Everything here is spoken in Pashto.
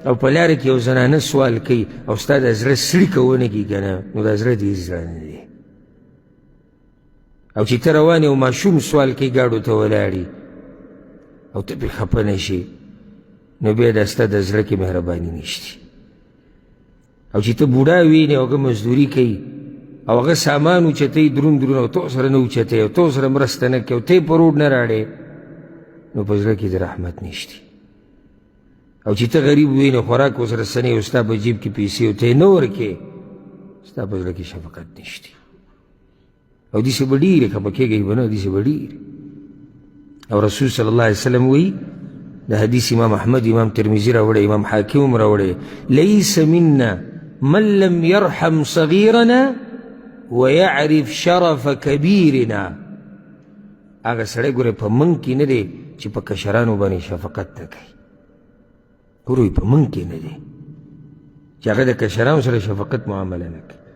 او په لاره کې یو زنانه سوال کوي او ستا د زړه سړي کوونه کي که نه نو دا زړه دې زړه نه دی او چې ته روان یې او ماشوم سوال کوي ګاډو ته ولاړي او ته پرې خفه نه شي نو بیا دا ستا د زړه کې مهرباني نشتي او چې ته بوډا وینې او هغه مزدوري کوي او هغه سامان اوچتوي درون درون او تو سره نه اوچتوي او تو سره مرسته نه کوي او ته یې په روډ نه راړې نو په زړه کې د رحمت نشتي او چې ته غریب وینې خوراک ورسره څه نه او ستا په جیب کې پیسې او ته یې نه ورکې ستا په زړه کې شفقت نشتي او داسې به ډېرې خفه کېږئ به نه داسې به ډېرې او رسول صلی الله علیه وسلم وایي د حدیث امام احمد امام ترمذي راوړی امام حاکم هم راوړی لیس منا من لم يرحم صغیرنا ويعرف شرف کبیرنا هغه سړی ګوره په موږ کې نه دی چې په کشرانو باندې شفقت نه کوي ګوره په موږ کې نه دی چې هغه د کشرانو سره شفقت معامله نه کوي